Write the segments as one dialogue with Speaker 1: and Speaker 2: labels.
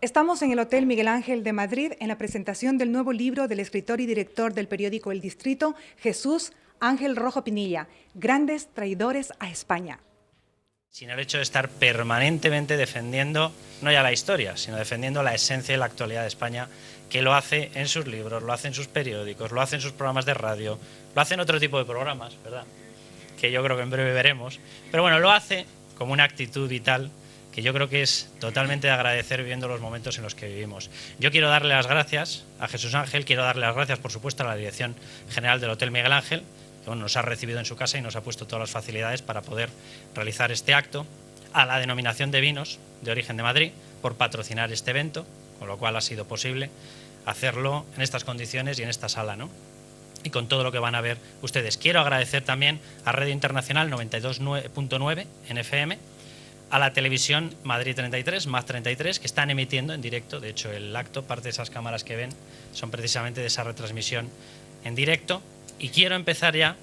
Speaker 1: Estamos en el Hotel Miguel Ángel de Madrid en la presentación del nuevo libro del escritor y director del periódico El Distrito, Jesús Ángel Rojo Pinilla, Grandes traidores a España.
Speaker 2: Sin el hecho de estar permanentemente defendiendo, no ya la historia, sino defendiendo la esencia y la actualidad de España, que lo hace en sus libros, lo hace en sus periódicos, lo hace en sus programas de radio, lo hace en otro tipo de programas, ¿verdad? Que yo creo que en breve veremos. Pero bueno, lo hace como una actitud vital que yo creo que es totalmente de agradecer viviendo los momentos en los que vivimos. Yo quiero darle las gracias a Jesús Ángel, quiero darle las gracias, por supuesto, a la Dirección General del Hotel Miguel Ángel, que nos ha recibido en su casa y nos ha puesto todas las facilidades para poder realizar este acto, a la Denominación de Vinos de Origen de Madrid por patrocinar este evento, con lo cual ha sido posible hacerlo en estas condiciones y en esta sala, ¿no? Y con todo lo que van a ver ustedes. Quiero agradecer también a Radio Internacional 92.9 en FM, a la televisión Madrid 33, Más 33, que están emitiendo en directo. De hecho, el acto, parte de esas cámaras que ven, son precisamente de esa retransmisión en directo. Y quiero empezar ya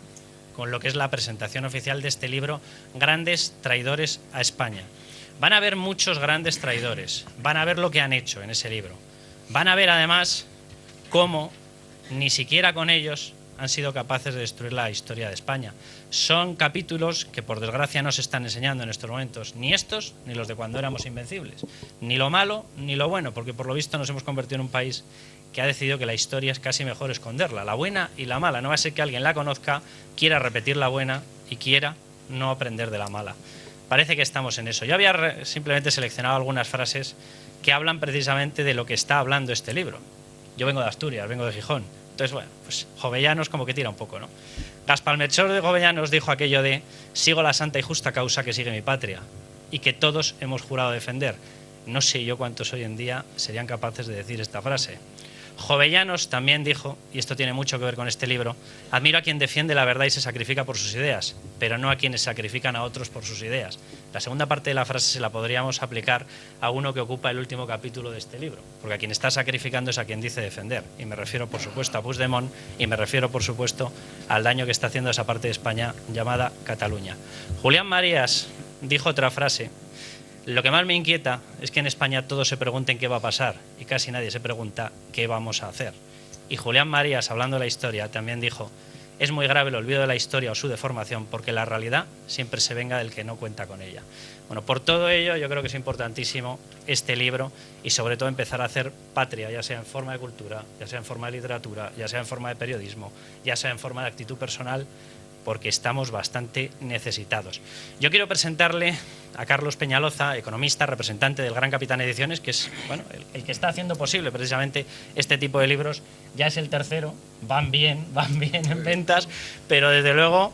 Speaker 2: con lo que es la presentación oficial de este libro, Grandes traidores a España. Van a ver muchos grandes traidores, van a ver lo que han hecho en ese libro. Van a ver además cómo ni siquiera con ellos han sido capaces de destruir la historia de España. Son capítulos que por desgracia no se están enseñando en estos momentos, ni estos ni los de cuando éramos invencibles, ni lo malo ni lo bueno, porque por lo visto nos hemos convertido en un país que ha decidido que la historia es casi mejor esconderla, la buena y la mala. No va a ser que alguien la conozca, quiera repetir la buena y quiera no aprender de la mala. Parece que estamos en eso. Yo había simplemente seleccionado algunas frases que hablan precisamente de lo que está hablando este libro. Yo vengo de Asturias, vengo de Gijón. Entonces, bueno, pues Jovellanos como que tira un poco, ¿no? Gaspar Melchor de Jovellanos dijo aquello de sigo la santa y justa causa que sigue mi patria y que todos hemos jurado defender. No sé yo cuántos hoy en día serían capaces de decir esta frase. Jovellanos también dijo, y esto tiene mucho que ver con este libro, admiro a quien defiende la verdad y se sacrifica por sus ideas, pero no a quienes sacrifican a otros por sus ideas. La segunda parte de la frase se la podríamos aplicar a uno que ocupa el último capítulo de este libro, porque a quien está sacrificando es a quien dice defender, y me refiero por supuesto a Puigdemont, y me refiero por supuesto al daño que está haciendo a esa parte de España llamada Cataluña. Julián Marías dijo otra frase. Lo que más me inquieta es que en España todos se pregunten qué va a pasar y casi nadie se pregunta qué vamos a hacer. Y Julián Marías, hablando de la historia, también dijo, es muy grave el olvido de la historia o su deformación porque la realidad siempre se venga del que no cuenta con ella. Bueno, por todo ello yo creo que es importantísimo este libro y sobre todo empezar a hacer patria, ya sea en forma de cultura, ya sea en forma de literatura, ya sea en forma de periodismo, ya sea en forma de actitud personal, porque estamos bastante necesitados. Yo quiero presentarle a Carlos Peñaloza, economista, representante del Gran Capitán Ediciones, que es bueno, el que está haciendo posible precisamente este tipo de libros. Ya es el tercero, van bien en ventas, pero desde luego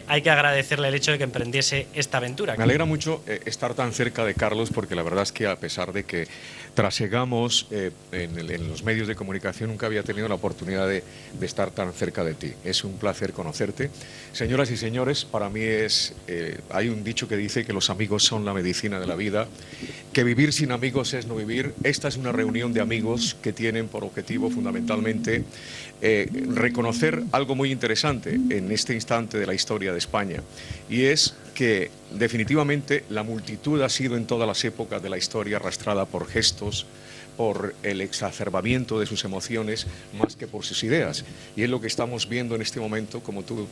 Speaker 2: hay que agradecerle el hecho de que emprendiese esta aventura.
Speaker 3: Me alegra mucho estar tan cerca de Carlos, porque la verdad es que a pesar de que trasegamos en los medios de comunicación, nunca había tenido la oportunidad de estar tan cerca de ti. Es un placer conocerte. Señoras y señores, para mí hay un dicho que dice que los amigos son la medicina de la vida, que vivir sin amigos es no vivir. Esta es una reunión de amigos que tienen por objetivo fundamentalmente reconocer algo muy interesante en este instante de la historia de España, y es que definitivamente la multitud ha sido en todas las épocas de la historia arrastrada por gestos, por el exacerbamiento de sus emociones más que por sus ideas. Y es lo que estamos viendo en este momento, como tú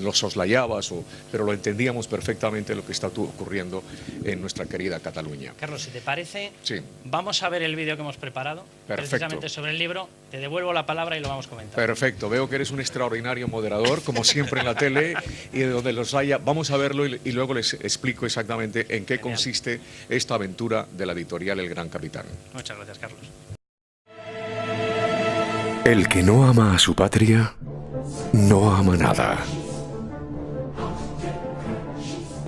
Speaker 3: lo soslayabas, pero lo entendíamos perfectamente lo que está ocurriendo en nuestra querida Cataluña.
Speaker 2: Carlos, si te parece,
Speaker 3: sí,
Speaker 2: vamos a ver el vídeo que hemos preparado, precisamente sobre el libro. Te devuelvo la palabra y lo vamos comentando.
Speaker 3: Perfecto, veo que eres un extraordinario moderador, como siempre en la tele, y de donde los haya, vamos a verlo y luego les explico exactamente en qué consiste esta aventura de la editorial El Gran Capitán.
Speaker 2: Muchas gracias, Carlos.
Speaker 4: El que no ama a su patria, no ama nada.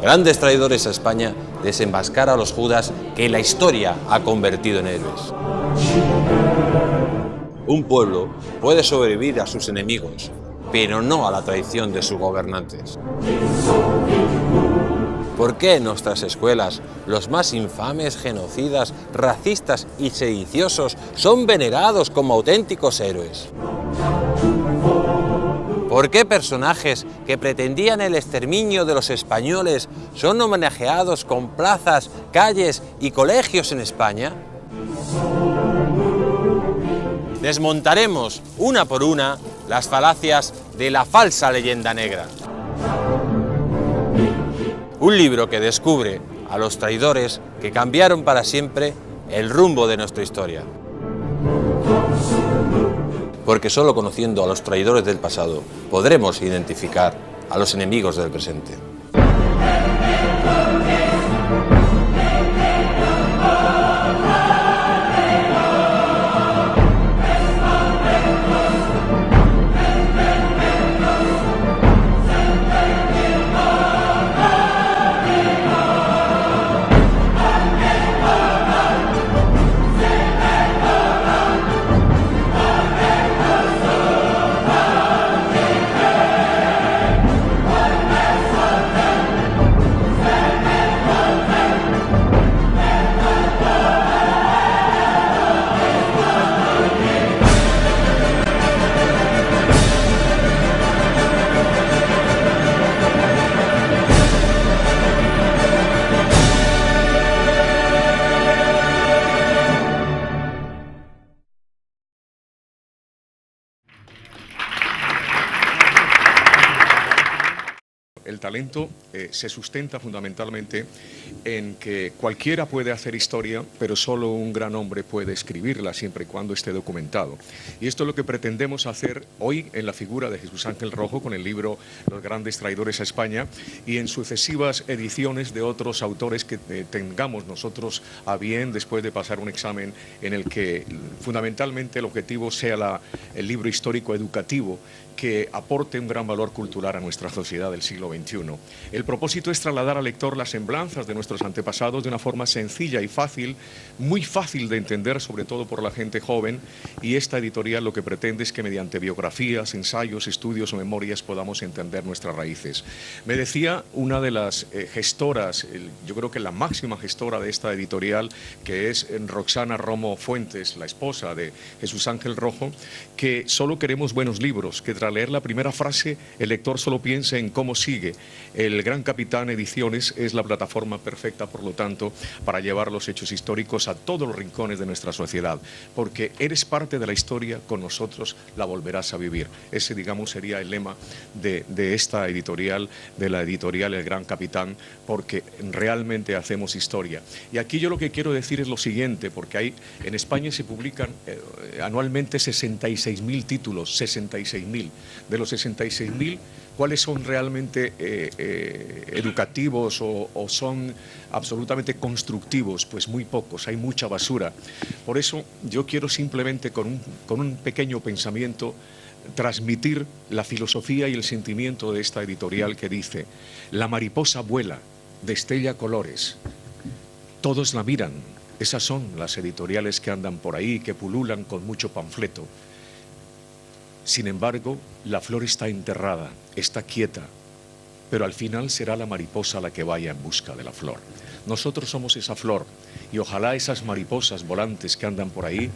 Speaker 5: Grandes traidores a España, desenmascara a los Judas que la historia ha convertido en héroes. Un pueblo puede sobrevivir a sus enemigos, pero no a la traición de sus gobernantes. ¿Por qué en nuestras escuelas los más infames, genocidas, racistas y sediciosos son venerados como auténticos héroes? ¿Por qué personajes que pretendían el exterminio de los españoles son homenajeados con plazas, calles y colegios en España? Desmontaremos una por una las falacias de la falsa leyenda negra. Un libro que descubre a los traidores que cambiaron para siempre el rumbo de nuestra historia. Porque solo conociendo a los traidores del pasado podremos identificar a los enemigos del presente.
Speaker 3: El talento se sustenta fundamentalmente en que cualquiera puede hacer historia, pero solo un gran hombre puede escribirla siempre y cuando esté documentado. Y esto es lo que pretendemos hacer hoy en la figura de Jesús Ángel Rojo con el libro Los grandes traidores a España y en sucesivas ediciones de otros autores que tengamos nosotros a bien después de pasar un examen en el que fundamentalmente el objetivo sea el libro histórico educativo que aporte un gran valor cultural a nuestra sociedad del siglo XXI. El propósito es trasladar al lector las semblanzas de nuestros antepasados de una forma sencilla y fácil, muy fácil de entender, sobre todo por la gente joven, y esta editorial lo que pretende es que mediante biografías, ensayos, estudios o memorias podamos entender nuestras raíces. Me decía una de las gestoras, yo creo que la máxima gestora de esta editorial, que es Roxana Romo Fuentes, la esposa de Jesús Ángel Rojo, que solo queremos buenos libros, que tras leer la primera frase el lector solo piense en cómo sigue. El Gran Capitán Ediciones es la plataforma perfecta, por lo tanto, para llevar los hechos históricos a todos los rincones de nuestra sociedad, porque eres parte de la historia, con nosotros la volverás a vivir. Ese, digamos, sería el lema de esta editorial, de la editorial El Gran Capitán, porque realmente hacemos historia. Y aquí yo lo que quiero decir es lo siguiente, porque en España se publican anualmente 66.000 títulos, 66.000. De los 66.000, ¿cuáles son realmente educativos o son absolutamente constructivos? Pues muy pocos, hay mucha basura. Por eso yo quiero simplemente con un pequeño pensamiento transmitir la filosofía y el sentimiento de esta editorial que dice: la mariposa vuela, destella colores, todos la miran. Esas son las editoriales que andan por ahí, que pululan con mucho panfleto. Sin embargo, la flor está enterrada, está quieta, pero al final será la mariposa la que vaya en busca de la flor. Nosotros somos esa flor y ojalá esas mariposas volantes que andan por ahí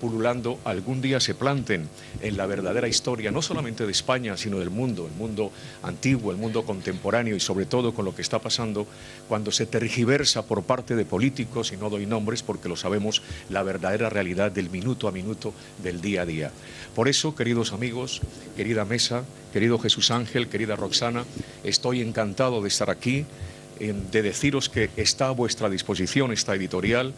Speaker 3: pululando algún día se planten en la verdadera historia, no solamente de España, sino del mundo, el mundo antiguo, el mundo contemporáneo y sobre todo con lo que está pasando cuando se tergiversa por parte de políticos, y no doy nombres porque lo sabemos, la verdadera realidad del minuto a minuto, del día a día. Por eso, queridos amigos, querida mesa, querido Jesús Ángel, querida Roxana, estoy encantado de estar aquí, de deciros que está a vuestra disposición esta editorial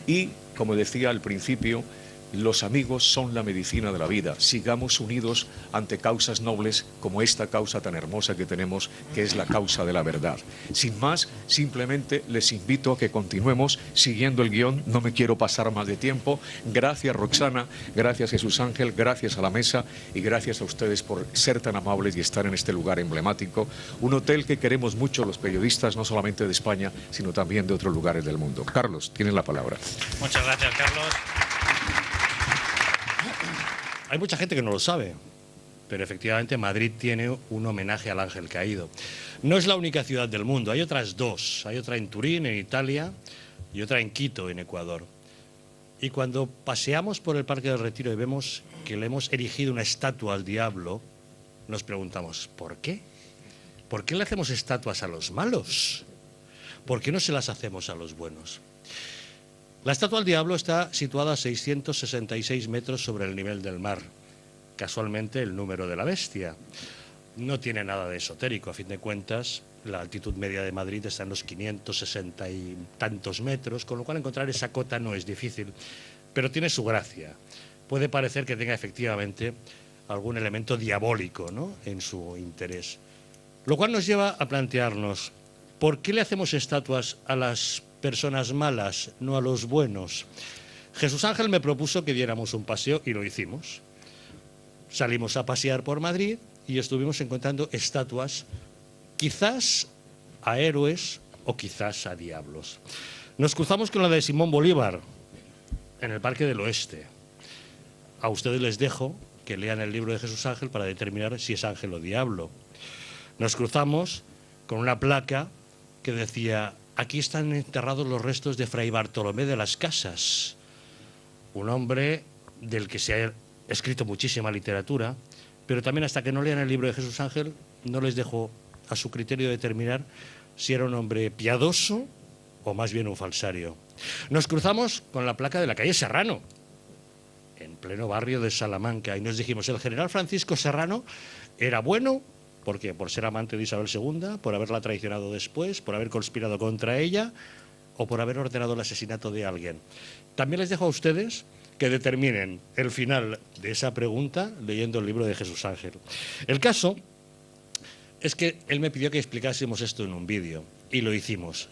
Speaker 3: y, como decía al principio, los amigos son la medicina de la vida. Sigamos unidos ante causas nobles como esta causa tan hermosa que tenemos, que es la causa de la verdad. Sin más, simplemente les invito a que continuemos siguiendo el guión. No me quiero pasar más de tiempo. Gracias, Roxana, gracias, Jesús Ángel, gracias a la mesa y gracias a ustedes por ser tan amables y estar en este lugar emblemático. Un hotel que queremos mucho los periodistas, no solamente de España, sino también de otros lugares del mundo. Carlos, tienes la palabra.
Speaker 2: Muchas gracias, Carlos.
Speaker 6: Hay mucha gente que no lo sabe, pero efectivamente Madrid tiene un homenaje al ángel caído. No es la única ciudad del mundo, hay otras dos. Hay otra en Turín, en Italia, y otra en Quito, en Ecuador. Y cuando paseamos por el Parque del Retiro y vemos que le hemos erigido una estatua al diablo, nos preguntamos, ¿por qué? ¿Por qué le hacemos estatuas a los malos? ¿Por qué no se las hacemos a los buenos? La estatua del diablo está situada a 666 metros sobre el nivel del mar. Casualmente el número de la bestia. No tiene nada de esotérico, a fin de cuentas. La altitud media de Madrid está en los 560 y tantos metros, con lo cual encontrar esa cota no es difícil, pero tiene su gracia. Puede parecer que tenga efectivamente algún elemento diabólico, ¿no?, en su interés. Lo cual nos lleva a plantearnos, ¿por qué le hacemos estatuas a las personas malas, no a los buenos? Jesús Ángel me propuso que diéramos un paseo y lo hicimos. Salimos a pasear por Madrid y estuvimos encontrando estatuas, quizás a héroes o quizás a diablos. Nos cruzamos con la de Simón Bolívar en el Parque del Oeste. A ustedes les dejo que lean el libro de Jesús Ángel para determinar si es ángel o diablo. Nos cruzamos con una placa que decía: aquí están enterrados los restos de Fray Bartolomé de las Casas, un hombre del que se ha escrito muchísima literatura, pero también hasta que no lean el libro de Jesús Ángel no les dejo a su criterio determinar si era un hombre piadoso o más bien un falsario. Nos cruzamos con la placa de la calle Serrano, en pleno barrio de Salamanca, y nos dijimos: el general Francisco Serrano era bueno, porque por ser amante de Isabel II, por haberla traicionado después, por haber conspirado contra ella o por haber ordenado el asesinato de alguien. También les dejo a ustedes que determinen el final de esa pregunta leyendo el libro de Jesús Ángel. El caso es que él me pidió que explicásemos esto en un vídeo y lo hicimos.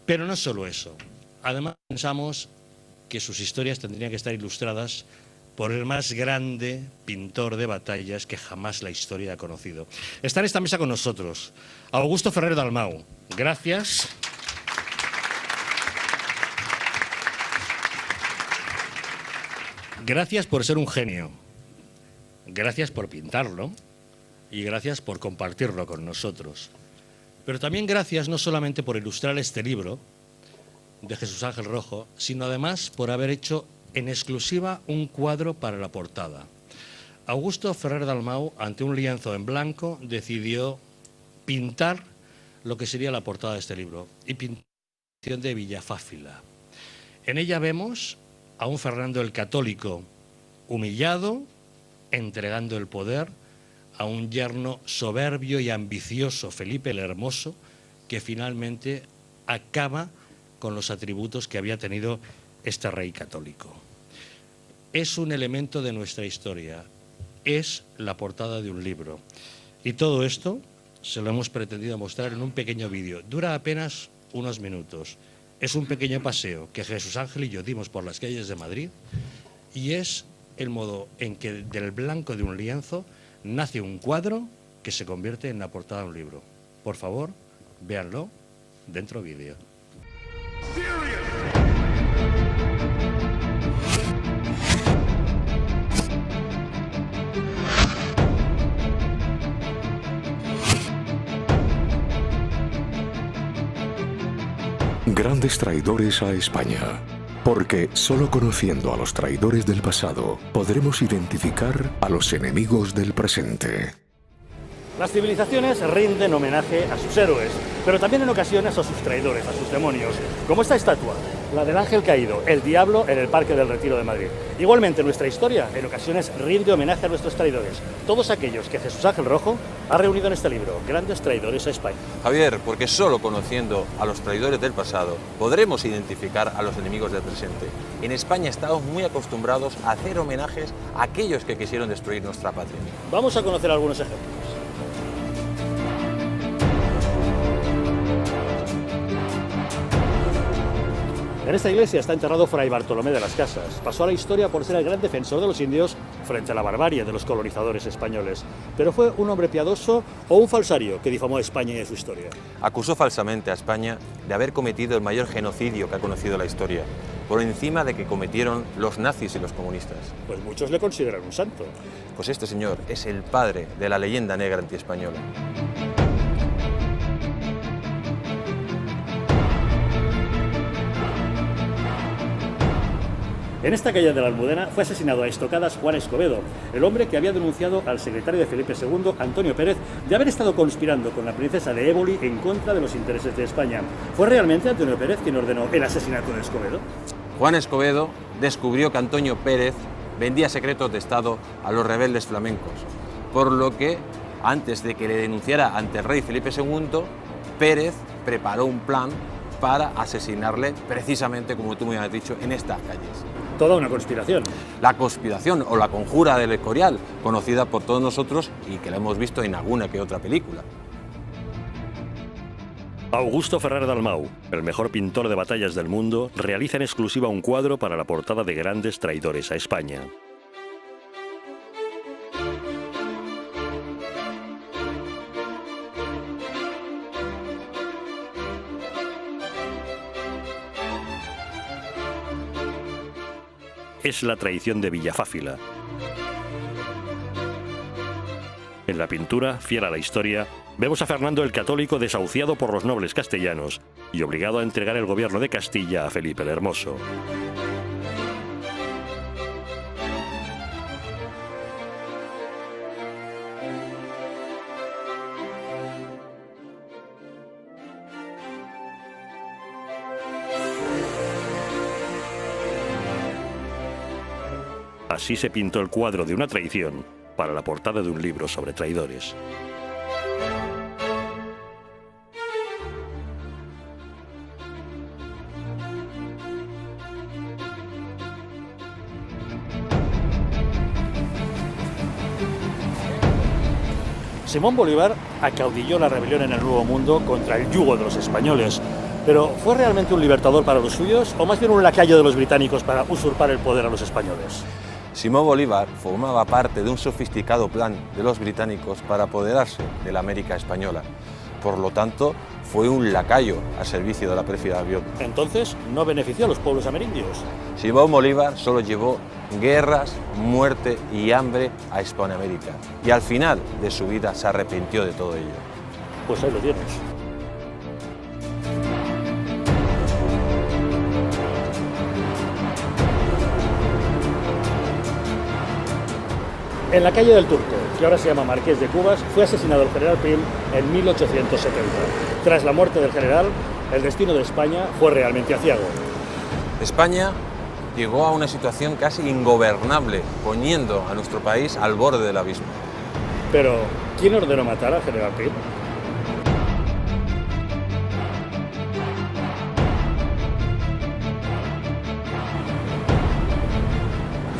Speaker 6: Pero no solo eso. Además pensamos que sus historias tendrían que estar ilustradas por el más grande pintor de batallas que jamás la historia ha conocido. Está en esta mesa con nosotros Augusto Ferrer Dalmau. Gracias. Gracias por ser un genio. Gracias por pintarlo. Y gracias por compartirlo con nosotros. Pero también gracias no solamente por ilustrar este libro de Jesús Ángel Rojo, sino además por haber hecho en exclusiva un cuadro para la portada. Augusto Ferrer Dalmau, ante un lienzo en blanco, decidió pintar lo que sería la portada de este libro, y pintó la de Villafáfila. En ella vemos a un Fernando el Católico humillado, entregando el poder a un yerno soberbio y ambicioso, Felipe el Hermoso, que finalmente acaba con los atributos que había tenido este rey católico. Es un elemento de nuestra historia, es la portada de un libro. Y todo esto se lo hemos pretendido mostrar en un pequeño vídeo. Dura apenas unos minutos. Es un pequeño paseo que Jesús Ángel y yo dimos por las calles de Madrid, y es el modo en que del blanco de un lienzo nace un cuadro que se convierte en la portada de un libro. Por favor, véanlo dentro vídeo.
Speaker 4: Grandes traidores a España. Porque solo conociendo a los traidores del pasado podremos identificar a los enemigos del presente.
Speaker 7: Las civilizaciones rinden homenaje a sus héroes, pero también en ocasiones a sus traidores, a sus demonios, como esta estatua, la del ángel caído, el diablo, en el Parque del Retiro de Madrid. Igualmente, nuestra historia en ocasiones rinde homenaje a nuestros traidores, todos aquellos que Jesús Ángel Rojo ha reunido en este libro, Grandes traidores a España.
Speaker 5: Javier, porque solo conociendo a los traidores del pasado podremos identificar a los enemigos del presente. En España estamos muy acostumbrados a hacer homenajes a aquellos que quisieron destruir nuestra patria.
Speaker 7: Vamos a conocer algunos ejemplos. En esta iglesia está enterrado Fray Bartolomé de las Casas. Pasó a la historia por ser el gran defensor de los indios frente a la barbarie de los colonizadores españoles. Pero fue un hombre piadoso o un falsario que difamó a España y a su historia.
Speaker 5: Acusó falsamente a España de haber cometido el mayor genocidio que ha conocido la historia, por encima de que cometieron los nazis y los comunistas.
Speaker 7: Pues muchos le consideran un santo.
Speaker 5: Pues este señor es el padre de la leyenda negra antiespañola.
Speaker 7: En esta calle de la Almudena fue asesinado a estocadas Juan Escobedo, el hombre que había denunciado al secretario de Felipe II, Antonio Pérez, de haber estado conspirando con la princesa de Éboli en contra de los intereses de España. ¿Fue realmente Antonio Pérez quien ordenó el asesinato de Escobedo?
Speaker 5: Juan Escobedo descubrió que Antonio Pérez vendía secretos de Estado a los rebeldes flamencos, por lo que, antes de que le denunciara ante el rey Felipe II, Pérez preparó un plan para asesinarle, precisamente, como tú me has dicho, en estas calles.
Speaker 7: Toda una conspiración.
Speaker 5: La conspiración o la conjura del Escorial, conocida por todos nosotros y que la hemos visto en alguna que otra película.
Speaker 7: Augusto Ferrer Dalmau, el mejor pintor de batallas del mundo, realiza en exclusiva un cuadro para la portada de Grandes traidores a España. Es la traición de Villafáfila. En la pintura, fiel a la historia, vemos a Fernando el Católico desahuciado por los nobles castellanos y obligado a entregar el gobierno de Castilla a Felipe el Hermoso. Así se pintó el cuadro de una traición para la portada de un libro sobre traidores. Simón Bolívar acaudilló la rebelión en el Nuevo Mundo contra el yugo de los españoles. Pero, ¿fue realmente un libertador para los suyos o más bien un lacayo de los británicos para usurpar el poder a los españoles?
Speaker 5: Simón Bolívar formaba parte de un sofisticado plan de los británicos para apoderarse de la América española. Por lo tanto, fue un lacayo al servicio de la pérfida avión.
Speaker 7: Entonces, ¿no benefició a los pueblos amerindios?
Speaker 5: Simón Bolívar solo llevó guerras, muerte y hambre a Hispanoamérica. Y al final de su vida se arrepintió de todo ello.
Speaker 7: Pues ahí lo tienes. En la calle del Turco, que ahora se llama Marqués de Cubas, fue asesinado el general Prim en 1870. Tras la muerte del general, el destino de España fue realmente aciago.
Speaker 5: España llegó a una situación casi ingobernable, poniendo a nuestro país al borde del abismo.
Speaker 7: Pero, ¿quién ordenó matar al general Prim?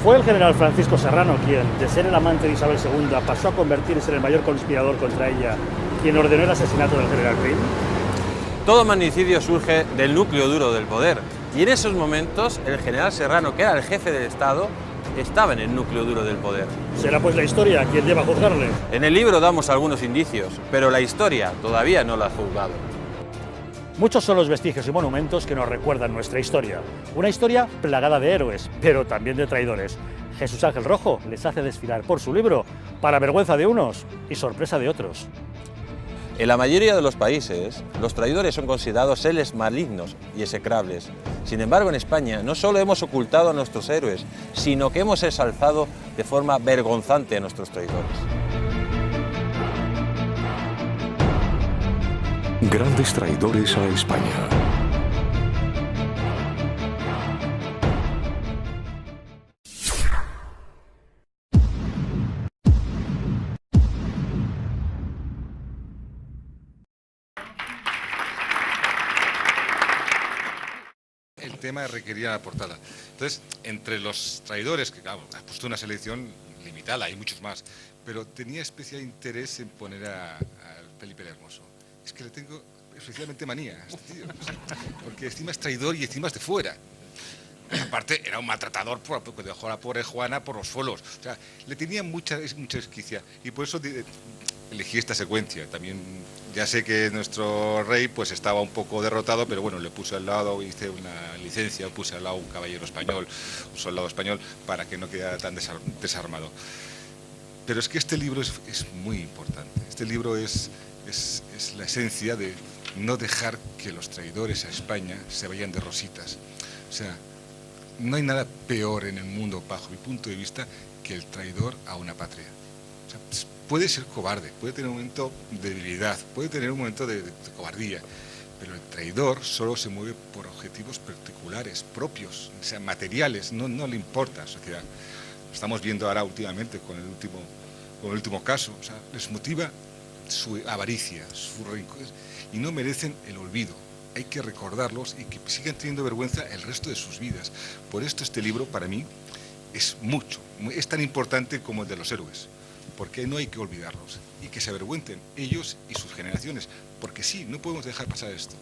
Speaker 7: Fue el general Francisco Serrano quien, de ser el amante de Isabel II, pasó a convertirse en el mayor conspirador contra ella, quien ordenó el asesinato del general Prim.
Speaker 5: Todo magnicidio surge del núcleo duro del poder, y en esos momentos el general Serrano, que era el jefe del Estado, estaba en el núcleo duro del poder.
Speaker 7: Será pues la historia quien deba juzgarle.
Speaker 5: En el libro damos algunos indicios, pero la historia todavía no la ha juzgado.
Speaker 7: Muchos son los vestigios y monumentos que nos recuerdan nuestra historia. Una historia plagada de héroes, pero también de traidores. Jesús Ángel Rojo les hace desfilar por su libro, para vergüenza de unos y sorpresa de otros.
Speaker 5: En la mayoría de los países, los traidores son considerados seres malignos y execrables. Sin embargo, en España no solo hemos ocultado a nuestros héroes, sino que hemos ensalzado de forma vergonzante a nuestros traidores.
Speaker 4: Grandes traidores a España.
Speaker 8: El tema requería la portada. Entonces, entre los traidores, que claro, has puesto una selección limitada, hay muchos más, pero tenía especial interés en poner a Felipe el Hermoso. Es que le tengo especialmente manía a este tío, porque encima es traidor y encima es de fuera. Aparte, era un maltratador, porque dejó a la pobre Juana por los suelos. O sea, le tenía mucha esquicia y por eso elegí esta secuencia. También ya sé que nuestro rey pues estaba un poco derrotado, pero bueno, le puse al lado, hice una licencia, puse al lado un caballero español, un soldado español, para que no quedara tan desarmado. Pero es que este libro es muy importante. Este libro es la esencia de no dejar que los traidores a España se vayan de rositas. O sea, no hay nada peor en el mundo, bajo mi punto de vista, que el traidor a una patria. O sea, puede ser cobarde, puede tener un momento de debilidad, puede tener un momento de cobardía, pero el traidor solo se mueve por objetivos particulares, propios, o sea, materiales, no le importa a la sociedad. Lo estamos viendo ahora últimamente con el último caso. O sea, les motiva su avaricia, su rencor, y no merecen el olvido. Hay que recordarlos y que sigan teniendo vergüenza el resto de sus vidas. Por esto este libro, para mí, es tan importante como el de los héroes, porque no hay que olvidarlos y que se avergüencen ellos y sus generaciones, porque sí, no podemos dejar pasar esto.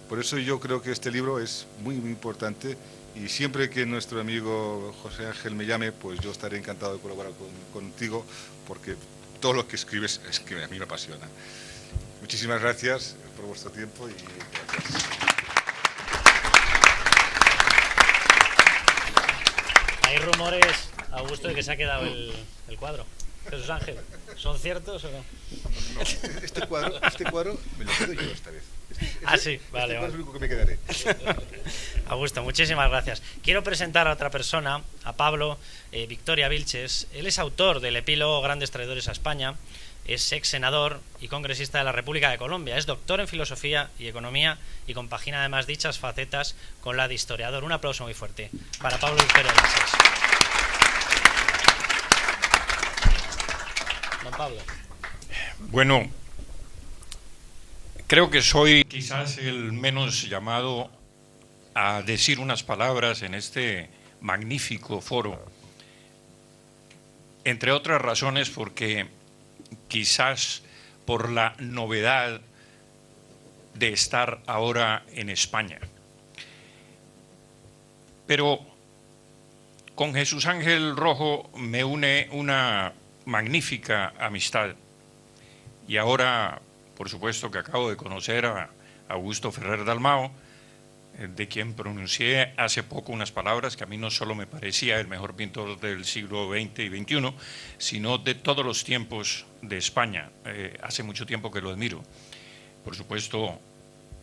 Speaker 8: Por eso yo creo que este libro es muy, muy importante, y siempre que nuestro amigo José Ángel me llame, pues yo estaré encantado de colaborar contigo, porque todo lo que escribes es que a mí me apasiona. Muchísimas gracias por vuestro tiempo y gracias.
Speaker 2: Hay rumores, Augusto, de que se ha quedado el cuadro. Jesús Ángel, ¿son ciertos o no?
Speaker 8: No, este cuadro me lo quedo yo esta vez.
Speaker 2: Sí, vale.
Speaker 8: Es lo único que me quedaré.
Speaker 2: Augusto, muchísimas gracias. Quiero presentar a otra persona, a Pablo Victoria Vilches. Él es autor del epílogo Grandes traidores a España, es ex senador y congresista de la República de Colombia, es doctor en filosofía y economía y compagina además dichas facetas con la de historiador. Un aplauso muy fuerte para Pablo Victoria Vilches. Don Pablo.
Speaker 9: Bueno, creo que soy quizás el menos llamado a decir unas palabras en este magnífico foro, entre otras razones porque quizás por la novedad de estar ahora en España. Pero con Jesús Ángel Rojo me une una magnífica amistad, y ahora, por supuesto, que acabo de conocer a Augusto Ferrer Dalmao, de quien pronuncié hace poco unas palabras que a mí no solo me parecía el mejor pintor del siglo XX y XXI, sino de todos los tiempos de España. Hace mucho tiempo que lo admiro. Por supuesto,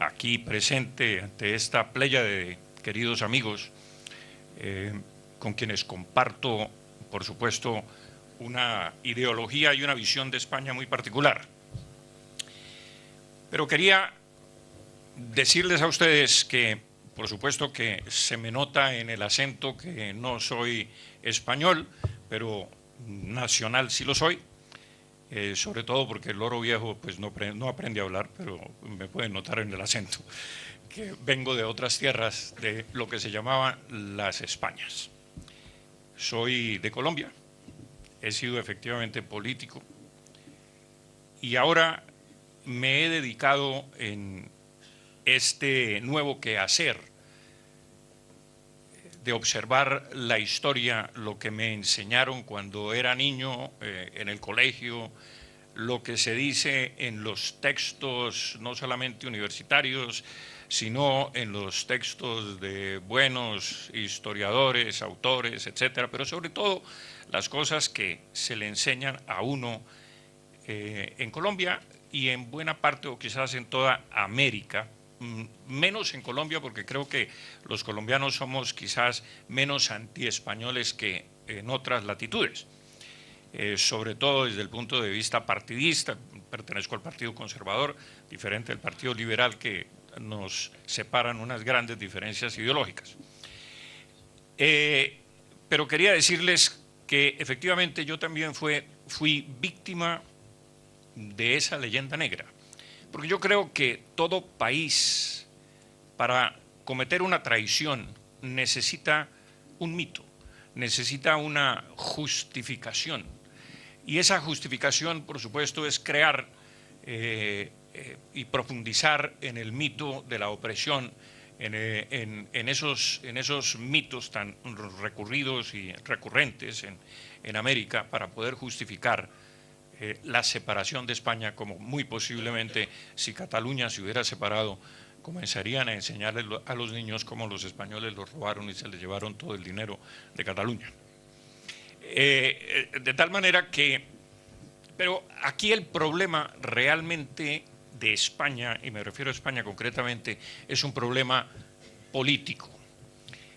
Speaker 9: aquí presente ante esta playa de queridos amigos, con quienes comparto, por supuesto, una ideología y una visión de España muy particular. Pero quería decirles a ustedes que, por supuesto que se me nota en el acento que no soy español, pero nacional sí lo soy, sobre todo porque el loro viejo pues no aprende a hablar, pero me pueden notar en el acento que vengo de otras tierras, de lo que se llamaban las Españas. Soy de Colombia, he sido efectivamente político y ahora me he dedicado en este nuevo quehacer de observar la historia, lo que me enseñaron cuando era niño en el colegio, lo que se dice en los textos no solamente universitarios, sino en los textos de buenos historiadores, autores, etcétera, pero sobre todo las cosas que se le enseñan a uno en Colombia y en buena parte o quizás en toda América, menos en Colombia porque creo que los colombianos somos quizás menos antiespañoles que en otras latitudes, sobre todo desde el punto de vista partidista. Pertenezco al Partido Conservador, diferente del Partido Liberal, que nos separan unas grandes diferencias ideológicas. Pero quería decirles que efectivamente yo también fui víctima de esa leyenda negra, porque yo creo que todo país para cometer una traición necesita un mito, necesita una justificación, y esa justificación, por supuesto, es crear y profundizar en el mito de la opresión, en esos mitos tan recurridos y recurrentes en América, para poder justificar la separación de España, como muy posiblemente si Cataluña se hubiera separado, comenzarían a enseñarles a los niños cómo los españoles los robaron y se les llevaron todo el dinero de Cataluña. De tal manera que, pero aquí el problema realmente de España, y me refiero a España concretamente, es un problema político.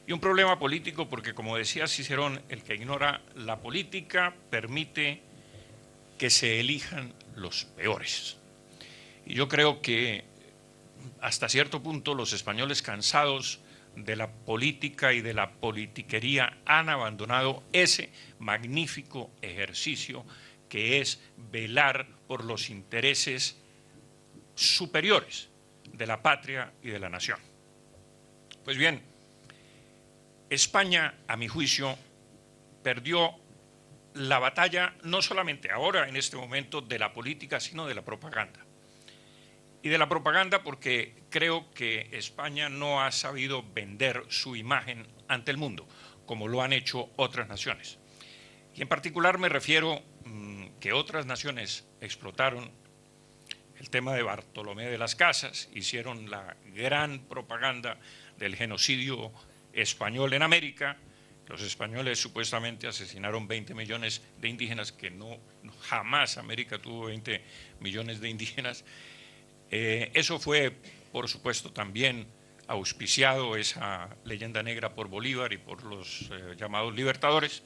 Speaker 9: Y un problema político porque, como decía Cicerón, el que ignora la política permite que se elijan los peores. Y yo creo que hasta cierto punto los españoles, cansados de la política y de la politiquería, han abandonado ese magnífico ejercicio que es velar por los intereses superiores de la patria y de la nación. Pues bien, España, a mi juicio, perdió la batalla no solamente ahora, en este momento, de la política, sino de la propaganda. Y de la propaganda porque creo que España no ha sabido vender su imagen ante el mundo, como lo han hecho otras naciones. Y en particular me refiero que otras naciones explotaron el tema de Bartolomé de las Casas, hicieron la gran propaganda del genocidio español en América. Los españoles supuestamente asesinaron 20 millones de indígenas, que jamás América tuvo 20 millones de indígenas. Eso fue, por supuesto, también auspiciado, esa leyenda negra, por Bolívar y por los llamados libertadores.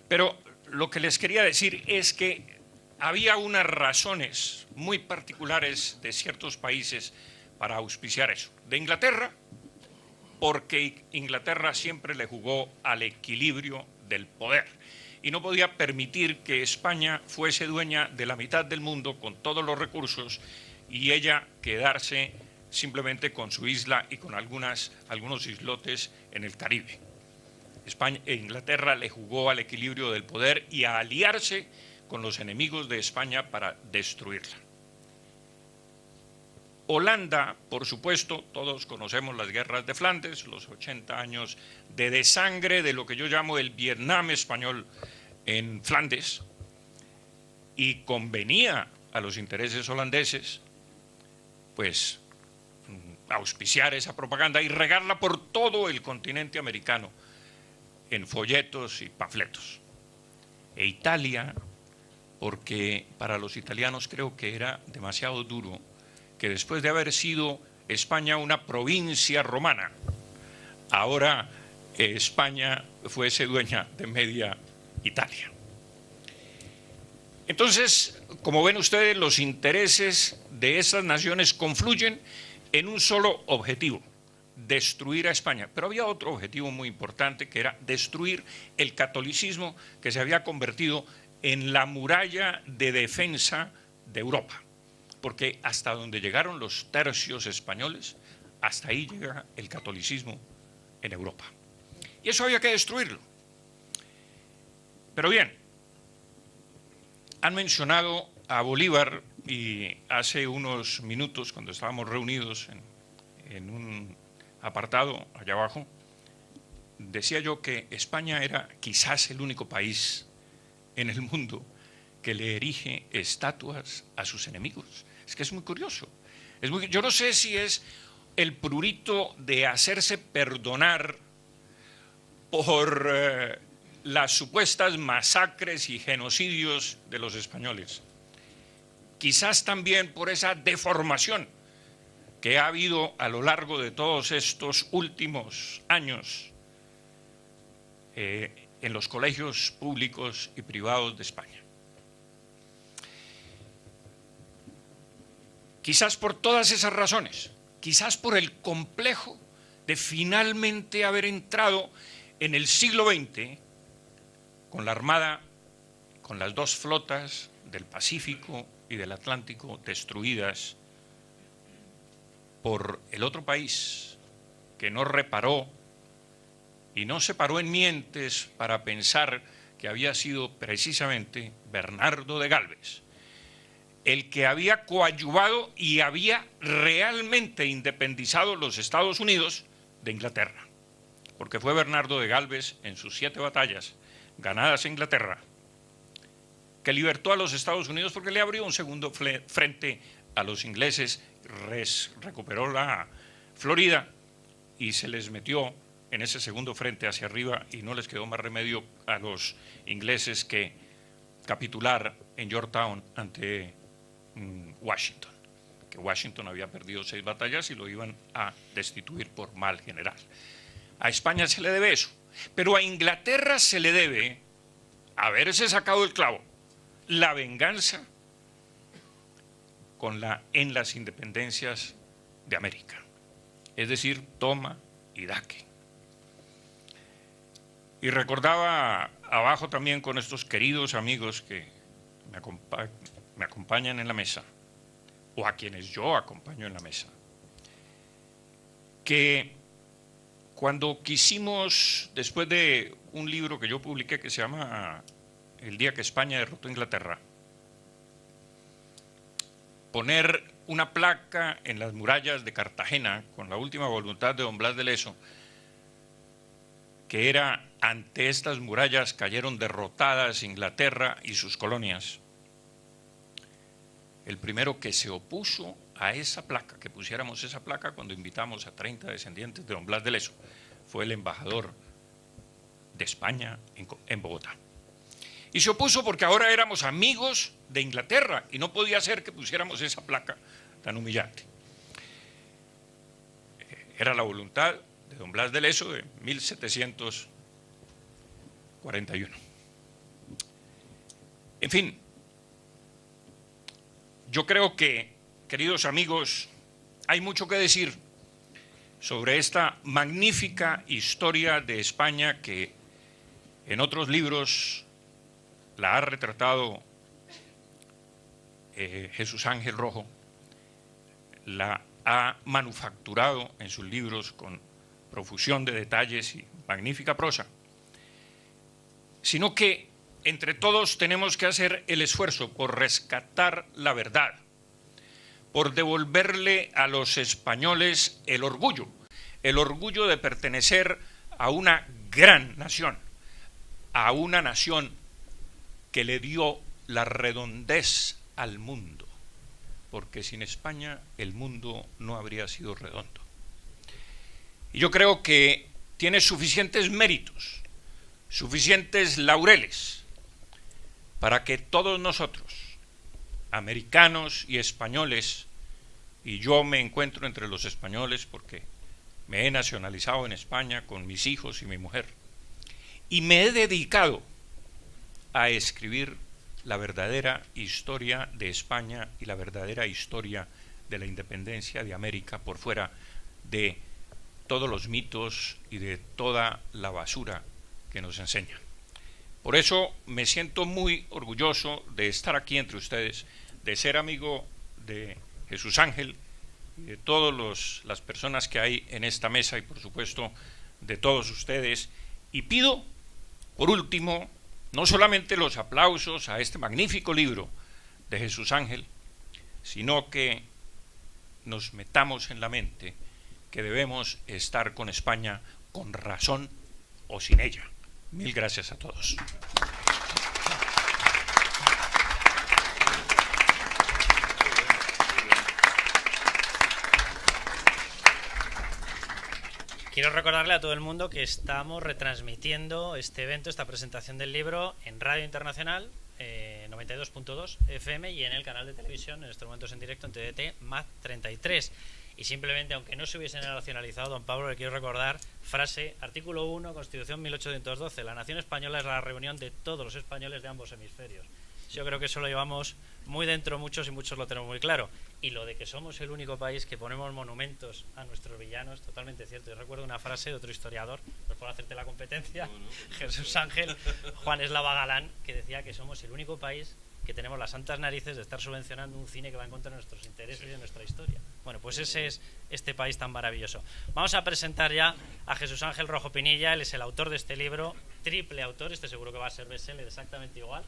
Speaker 9: Pero lo que les quería decir es que había unas razones muy particulares de ciertos países para auspiciar eso. De Inglaterra, porque Inglaterra siempre le jugó al equilibrio del poder y no podía permitir que España fuese dueña de la mitad del mundo con todos los recursos y ella quedarse simplemente con su isla y con algunos islotes en el Caribe. Inglaterra le jugó al equilibrio del poder y a aliarse con los enemigos de España para destruirla. Holanda, por supuesto, todos conocemos las guerras de Flandes, los 80 años de desangre de lo que yo llamo el Vietnam español en Flandes, y convenía a los intereses holandeses pues auspiciar esa propaganda y regarla por todo el continente americano en folletos y panfletos. E Italia, porque para los italianos creo que era demasiado duro que después de haber sido España una provincia romana, ahora España fuese dueña de media Italia. Entonces, como ven ustedes, los intereses de esas naciones confluyen en un solo objetivo: destruir a España. Pero había otro objetivo muy importante, que era destruir el catolicismo, que se había convertido en la muralla de defensa de Europa. Porque hasta donde llegaron los tercios españoles, hasta ahí llega el catolicismo en Europa. Y eso había que destruirlo. Pero bien, han mencionado a Bolívar, y hace unos minutos, cuando estábamos reunidos en un apartado allá abajo, decía yo que España era quizás el único país en el mundo que le erige estatuas a sus enemigos. Es que es muy curioso. Yo no sé si es el prurito de hacerse perdonar por las supuestas masacres y genocidios de los españoles. Quizás también por esa deformación que ha habido a lo largo de todos estos últimos años en los colegios públicos y privados de España. Quizás por todas esas razones, quizás por el complejo de finalmente haber entrado en el siglo XX con la Armada, con las dos flotas del Pacífico y del Atlántico destruidas por el otro país que no reparó y no se paró en mientes para pensar que había sido precisamente Bernardo de Galvez el que había coadyuvado y había realmente independizado los Estados Unidos de Inglaterra, porque fue Bernardo de Galvez, en sus 7 batallas ganadas en Inglaterra, que libertó a los Estados Unidos, porque le abrió un segundo frente a los ingleses, recuperó la Florida y se les metió en ese segundo frente hacia arriba, y no les quedó más remedio a los ingleses que capitular en Yorktown ante Washington. que Washington había perdido 6 batallas y lo iban a destituir por mal general. A España se le debe eso, pero a Inglaterra se le debe haberse sacado el clavo, la venganza en las independencias de América, es decir, toma y daque. Y recordaba abajo también con estos queridos amigos que me acompañan en la mesa, o a quienes yo acompaño en la mesa, que cuando quisimos, después de un libro que yo publiqué que se llama El día que España derrotó a Inglaterra, poner una placa en las murallas de Cartagena con la última voluntad de don Blas de Leso, que era: ante estas murallas cayeron derrotadas Inglaterra y sus colonias. El primero que se opuso a esa placa, que pusiéramos esa placa cuando invitamos a 30 descendientes de don Blas de Leso, fue el embajador de España en Bogotá. Y se opuso porque ahora éramos amigos de Inglaterra y no podía ser que pusiéramos esa placa tan humillante. Era la voluntad de don Blas de Leso de 1741. En fin, yo creo que, queridos amigos, hay mucho que decir sobre esta magnífica historia de España que en otros libros la ha retratado Jesús Ángel Rojo, la ha manufacturado en sus libros con profusión de detalles y magnífica prosa, sino que entre todos tenemos que hacer el esfuerzo por rescatar la verdad, por devolverle a los españoles el orgullo de pertenecer a una gran nación, a una nación que le dio la redondez al mundo, porque sin España el mundo no habría sido redondo. Y yo creo que tiene suficientes méritos, suficientes laureles, para que todos nosotros, americanos y españoles, y yo me encuentro entre los españoles porque me he nacionalizado en España con mis hijos y mi mujer, y me he dedicado a escribir la verdadera historia de España y la verdadera historia de la independencia de América por fuera de todos los mitos y de toda la basura que nos enseñan. Por eso me siento muy orgulloso de estar aquí entre ustedes, de ser amigo de Jesús Ángel y de todas las personas que hay en esta mesa y por supuesto de todos ustedes. Y pido, por último, no solamente los aplausos a este magnífico libro de Jesús Ángel, sino que nos metamos en la mente que debemos estar con España con razón o sin ella. Mil gracias a todos.
Speaker 2: Quiero recordarle a todo el mundo que estamos retransmitiendo este evento, esta presentación del libro en Radio Internacional 92.2 FM y en el canal de televisión, en estos momentos en directo en TDT MAD 33. Y simplemente, aunque no se hubiesen nacionalizado, don Pablo, le quiero recordar, frase, artículo 1, Constitución 1812, la nación española es la reunión de todos los españoles de ambos hemisferios. Yo creo que eso lo llevamos muy dentro muchos y muchos lo tenemos muy claro. Y lo de que somos el único país que ponemos monumentos a nuestros villanos, totalmente cierto. Yo recuerdo una frase de otro historiador, pues por hacerte la competencia, Jesús Ángel, Juan Eslava Galán, que decía que somos el único país que tenemos las santas narices de estar subvencionando un cine que va en contra de nuestros intereses y de nuestra historia. Bueno, pues ese es este país tan maravilloso. Vamos a presentar ya a Jesús Ángel Rojo Pinilla. Él es el autor de este libro, triple autor, este seguro que va a ser bestseller exactamente igual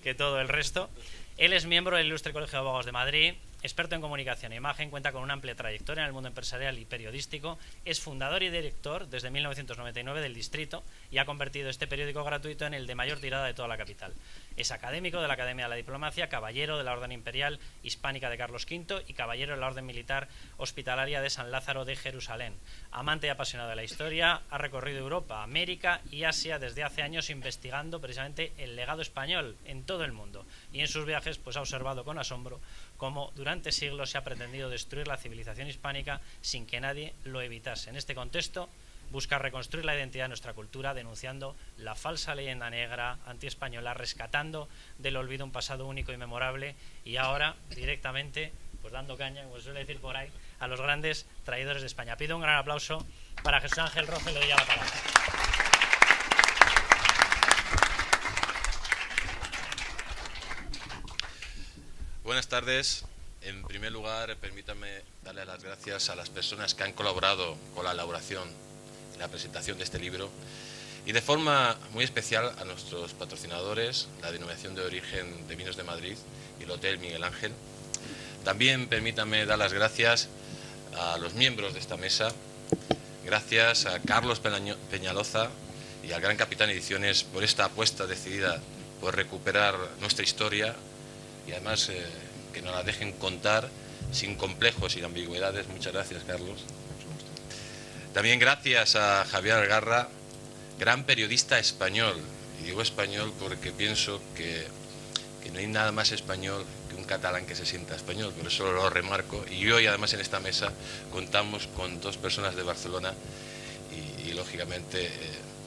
Speaker 2: que todo el resto. Él es miembro del Ilustre Colegio de Abogados de Madrid, experto en comunicación e imagen, cuenta con una amplia trayectoria en el mundo empresarial y periodístico, es fundador y director desde 1999 del Distrito y ha convertido este periódico gratuito en el de mayor tirada de toda la capital. Es académico de la Academia de la Diplomacia, caballero de la Orden Imperial Hispánica de Carlos V y caballero de la Orden Militar Hospitalaria de San Lázaro de Jerusalén. Amante y apasionado de la historia, ha recorrido Europa, América y Asia desde hace años investigando precisamente el legado español en todo el mundo y en sus viajes pues ha observado con asombro cómo durante siglos se ha pretendido destruir la civilización hispánica sin que nadie lo evitase. En este contexto, busca reconstruir la identidad de nuestra cultura, denunciando la falsa leyenda negra antiespañola, rescatando del olvido un pasado único y memorable, y ahora directamente, pues dando caña, como se suele decir por ahí, a los grandes traidores de España. Pido un gran aplauso para Jesús Ángel Rojo y le doy ya la palabra.
Speaker 5: Buenas tardes. En primer lugar, permítanme darle las gracias a las personas que han colaborado con la elaboración y la presentación de este libro, y de forma muy especial a nuestros patrocinadores, la Denominación de Origen de Vinos de Madrid y el Hotel Miguel Ángel. También permítanme dar las gracias a los miembros de esta mesa, gracias a Carlos Peñaloza y al Gran Capitán Ediciones por esta apuesta decidida por recuperar nuestra historia, y además que nos la dejen contar sin complejos y ambigüedades. Muchas gracias, Carlos. También gracias a Javier Algarra, gran periodista español, y digo español porque pienso que no hay nada más español que un catalán que se sienta español, por eso lo remarco. Y hoy además en esta mesa contamos con dos personas de Barcelona y lógicamente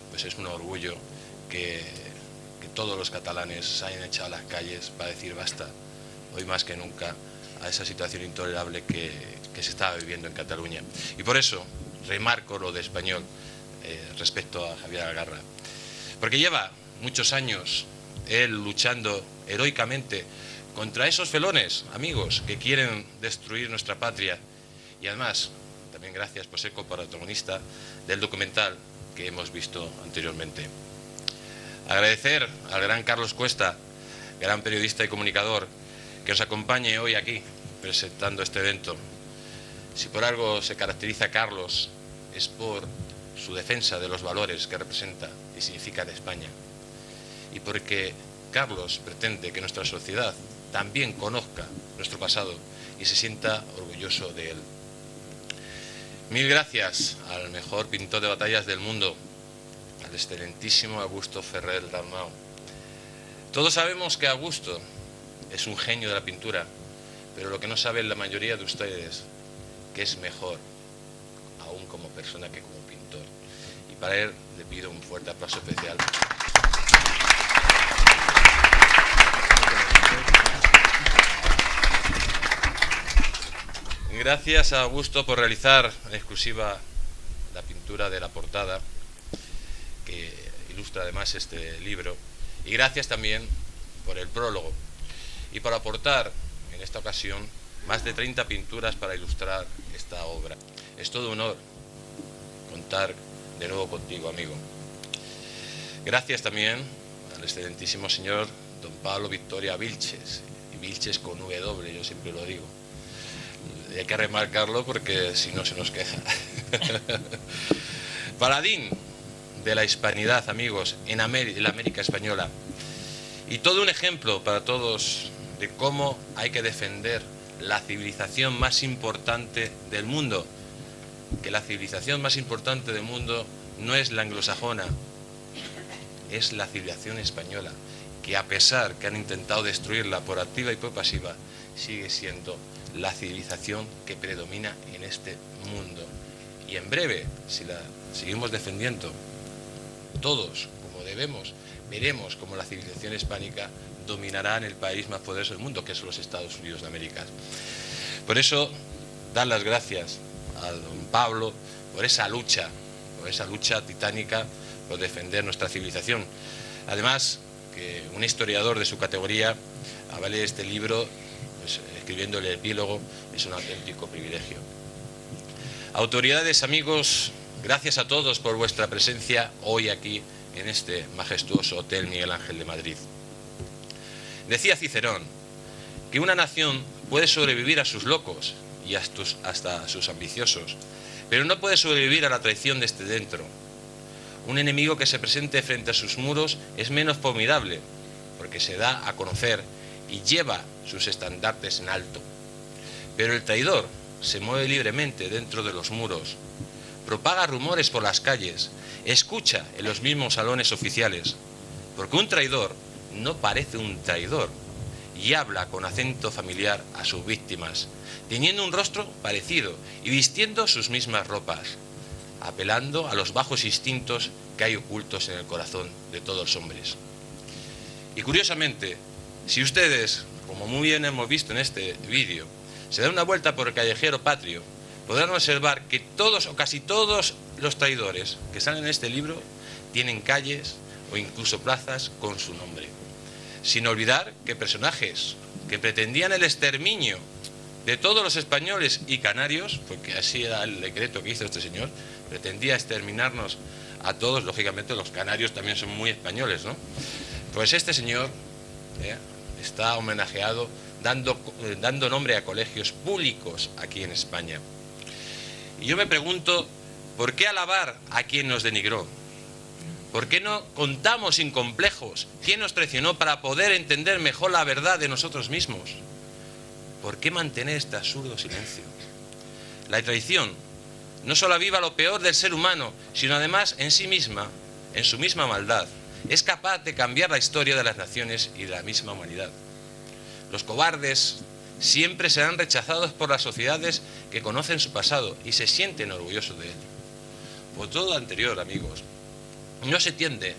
Speaker 5: pues es un orgullo que todos los catalanes se hayan echado a las calles para decir basta, hoy más que nunca, a esa situación intolerable que se estaba viviendo en Cataluña. Y por eso remarco lo de español respecto a Javier Algarra, porque lleva muchos años él luchando heroicamente contra esos felones, amigos, que quieren destruir nuestra patria, y además también gracias por ser coprotagonista del documental que hemos visto anteriormente. Agradecer al gran Carlos Cuesta, gran periodista y comunicador, que nos acompañe hoy aquí presentando este evento. Si por algo se caracteriza Carlos, es por su defensa de los valores que representa y significa de España, y porque Carlos pretende que nuestra sociedad también conozca nuestro pasado y se sienta orgulloso de él. Mil gracias al mejor pintor de batallas del mundo, al excelentísimo Augusto Ferrer Dalmau. Todos sabemos que Augusto es un genio de la pintura, pero lo que no saben la mayoría de ustedes, que es mejor aún como persona que como pintor. Y para él le pido un fuerte aplauso especial. Gracias a Augusto por realizar en exclusiva la pintura de la portada, que ilustra además este libro, y gracias también por el prólogo y por aportar en esta ocasión más de 30 pinturas para ilustrar esta obra. Es todo un honor contar de nuevo contigo, amigo. Gracias también al excelentísimo señor don Pablo Victoria Vilches, y Vilches con W, yo siempre lo digo. Y hay que remarcarlo porque si no se nos queja. Paladín de la hispanidad, amigos, en la América española. Y todo un ejemplo para todos de cómo hay que defender la civilización más importante del mundo. Que la civilización más importante del mundo no es la anglosajona, es la civilización española, que a pesar que han intentado destruirla por activa y por pasiva, sigue siendo la civilización que predomina en este mundo. Y en breve, si la seguimos defendiendo todos como debemos, veremos como la civilización hispánica dominará en el país más poderoso del mundo, que son los Estados Unidos de América. Por eso, dar las gracias a don Pablo por esa lucha titánica por defender nuestra civilización. Además, que un historiador de su categoría avale este libro, pues, escribiéndole el epílogo, es un auténtico privilegio. Autoridades, amigos, gracias a todos por vuestra presencia hoy aquí en este majestuoso Hotel Miguel Ángel de Madrid. Decía Cicerón que una nación puede sobrevivir a sus locos y hasta a sus ambiciosos, pero no puede sobrevivir a la traición desde dentro. Un enemigo que se presente frente a sus muros es menos formidable, porque se da a conocer y lleva sus estandartes en alto. Pero el traidor se mueve libremente dentro de los muros, propaga rumores por las calles, escucha en los mismos salones oficiales, porque un traidor no parece un traidor, y habla con acento familiar a sus víctimas, teniendo un rostro parecido y vistiendo sus mismas ropas, apelando a los bajos instintos que hay ocultos en el corazón de todos los hombres. Y curiosamente, si ustedes, como muy bien hemos visto en este vídeo, se dan una vuelta por el callejero patrio, podrán observar que todos o casi todos los traidores que salen en este libro tienen calles o incluso plazas con su nombre. Sin olvidar que personajes que pretendían el exterminio de todos los españoles y canarios, porque así era el decreto que hizo este señor, pretendía exterminarnos a todos, lógicamente los canarios también son muy españoles, ¿no? Pues este señor está homenajeado dando nombre a colegios públicos aquí en España. Y yo me pregunto, ¿por qué alabar a quien nos denigró? ¿Por qué no contamos sin complejos quién nos traicionó para poder entender mejor la verdad de nosotros mismos? ¿Por qué mantener este absurdo silencio? La traición no solo aviva lo peor del ser humano, sino además en sí misma, en su misma maldad, es capaz de cambiar la historia de las naciones y de la misma humanidad. Los cobardes siempre serán rechazados por las sociedades que conocen su pasado y se sienten orgullosos de ello. Por todo lo anterior, amigos, no se entiende,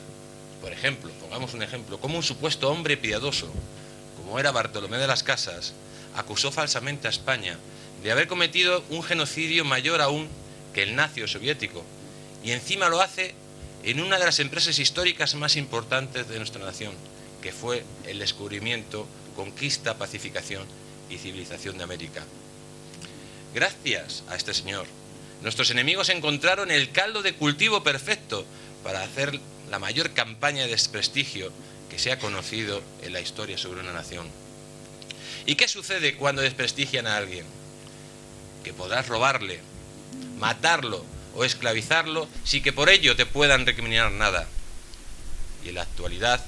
Speaker 5: por ejemplo, pongamos un ejemplo, como un supuesto hombre piadoso, como era Bartolomé de las Casas, acusó falsamente a España de haber cometido un genocidio mayor aún que el nazi o soviético, y encima lo hace en una de las empresas históricas más importantes de nuestra nación, que fue el descubrimiento, conquista, pacificación y civilización de América. Gracias a este señor, nuestros enemigos encontraron el caldo de cultivo perfecto para hacer la mayor campaña de desprestigio que se ha conocido en la historia sobre una nación. ¿Y qué sucede cuando desprestigian a alguien? Que podrás robarle, matarlo o esclavizarlo sin que por ello te puedan recriminar nada. Y en la actualidad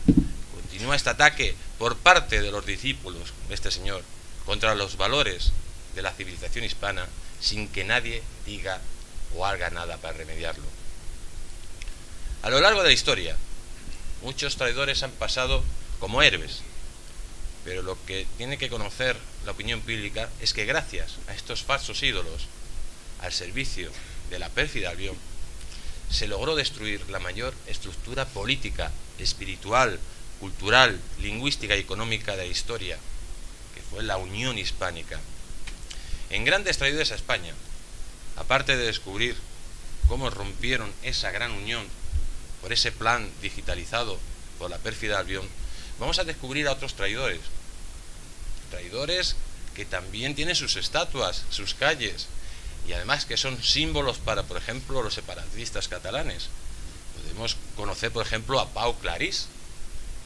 Speaker 5: continúa este ataque por parte de los discípulos de este señor contra los valores de la civilización hispana sin que nadie diga o haga nada para remediarlo. A lo largo de la historia, muchos traidores han pasado como héroes, pero lo que tiene que conocer la opinión pública es que gracias a estos falsos ídolos, al servicio de la pérfida Albión, se logró destruir la mayor estructura política, espiritual, cultural, lingüística y económica de la historia, que fue la Unión Hispánica. En grandes traidores a España, aparte de descubrir cómo rompieron esa gran unión por ese plan digitalizado por la pérfida Albión, vamos a descubrir a otros traidores. Traidores que también tienen sus estatuas, sus calles, y además que son símbolos para, por ejemplo, los separatistas catalanes. Podemos conocer, por ejemplo, a Pau Clarís,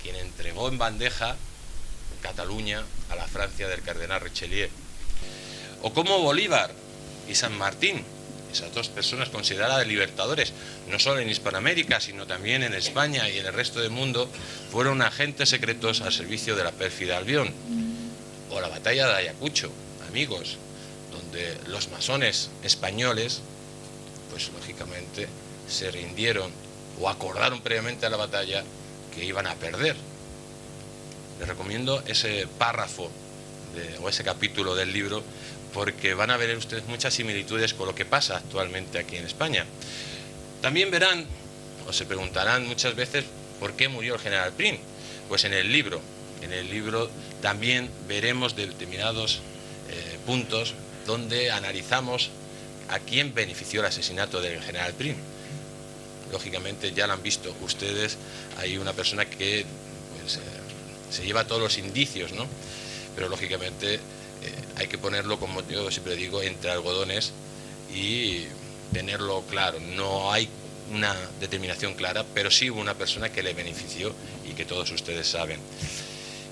Speaker 5: quien entregó en bandeja Cataluña a la Francia del cardenal Richelieu. O como Bolívar y San Martín, esas dos personas consideradas libertadores, no solo en Hispanoamérica, sino también en España y en el resto del mundo, fueron agentes secretos al servicio de la pérfida Albión. O la batalla de Ayacucho, amigos, donde los masones españoles, pues lógicamente, se rindieron o acordaron previamente a la batalla que iban a perder. Les recomiendo ese párrafo o ese capítulo del libro, porque van a ver ustedes muchas similitudes con lo que pasa actualmente aquí en España. También verán, o se preguntarán muchas veces, ¿por qué murió el general Prim? Pues en el libro también veremos determinados puntos donde analizamos a quién benefició el asesinato del general Prim. Lógicamente ya lo han visto ustedes, hay una persona que pues, se lleva todos los indicios, ¿no? Pero lógicamente hay que ponerlo, como yo siempre digo, entre algodones y tenerlo claro. No hay una determinación clara, pero sí hubo una persona que le benefició y que todos ustedes saben.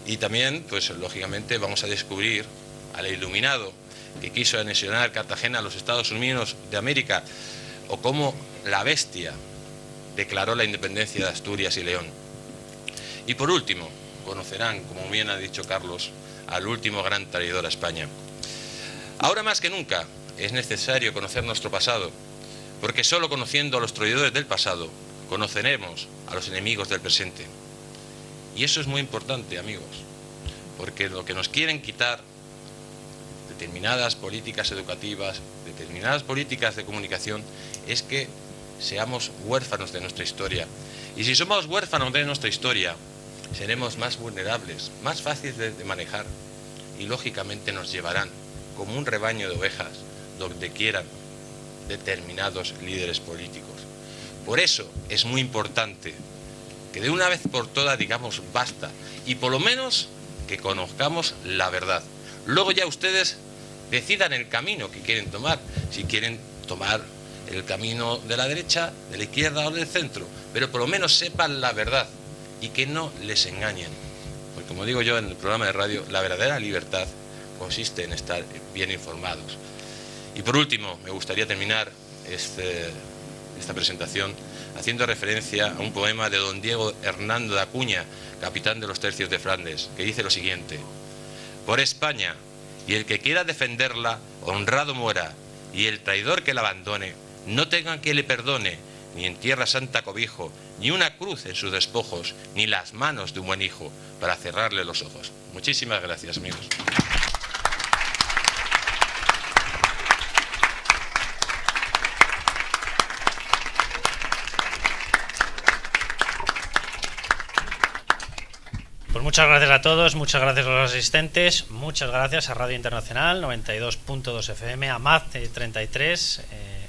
Speaker 5: Y también, pues lógicamente, vamos a descubrir al iluminado que quiso anexionar Cartagena a los Estados Unidos de América, o cómo la bestia declaró la independencia de Asturias y León. Y por último, conocerán, como bien ha dicho Carlos, al último gran traidor a España. Ahora más que nunca es necesario conocer nuestro pasado, porque solo conociendo a los traidores del pasado conoceremos a los enemigos del presente. Y eso es muy importante, amigos, porque lo que nos quieren quitar, determinadas políticas educativas, determinadas políticas de comunicación, es que seamos huérfanos de nuestra historia. Y si somos huérfanos de nuestra historia, seremos más vulnerables, más fáciles de manejar y lógicamente nos llevarán como un rebaño de ovejas donde quieran determinados líderes políticos. Por eso es muy importante que de una vez por todas digamos basta y por lo menos que conozcamos la verdad. Luego ya ustedes decidan el camino que quieren tomar, si quieren tomar el camino de la derecha, de la izquierda o del centro, pero por lo menos sepan la verdad y que no les engañen. Porque como digo yo en el programa de radio, la verdadera libertad consiste en estar bien informados. Y por último, me gustaría terminar esta presentación haciendo referencia a un poema de don Diego Hernando de Acuña, capitán de los tercios de Flandes, que dice lo siguiente: por España, y el que quiera defenderla, honrado muera, y el traidor que la abandone, no tenga quien le perdone, ni en tierra santa cobijo, ni una cruz en sus despojos, ni las manos de un buen hijo, para cerrarle los ojos. Muchísimas gracias, amigos.
Speaker 2: Pues muchas gracias a todos, muchas gracias a los asistentes, muchas gracias a Radio Internacional 92.2 FM, a MAZ 33,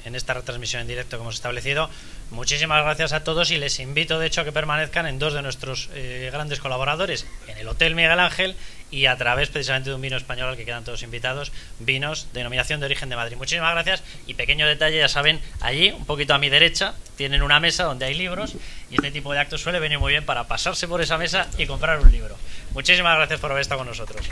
Speaker 2: en esta retransmisión en directo que hemos establecido. Muchísimas gracias a todos y les invito de hecho a que permanezcan en dos de nuestros grandes colaboradores, en el Hotel Miguel Ángel y a través precisamente de un vino español al que quedan todos invitados, vinos denominación de origen de Madrid. Muchísimas gracias y pequeño detalle, ya saben, allí un poquito a mi derecha tienen una mesa donde hay libros y este tipo de actos suele venir muy bien para pasarse por esa mesa y comprar un libro. Muchísimas gracias por haber estado con nosotros.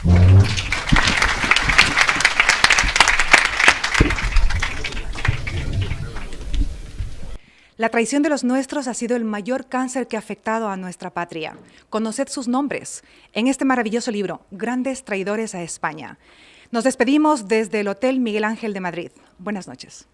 Speaker 1: La traición de los nuestros ha sido el mayor cáncer que ha afectado a nuestra patria. Conoced sus nombres en este maravilloso libro, Grandes Traidores a España. Nos despedimos desde el Hotel Miguel Ángel de Madrid. Buenas noches.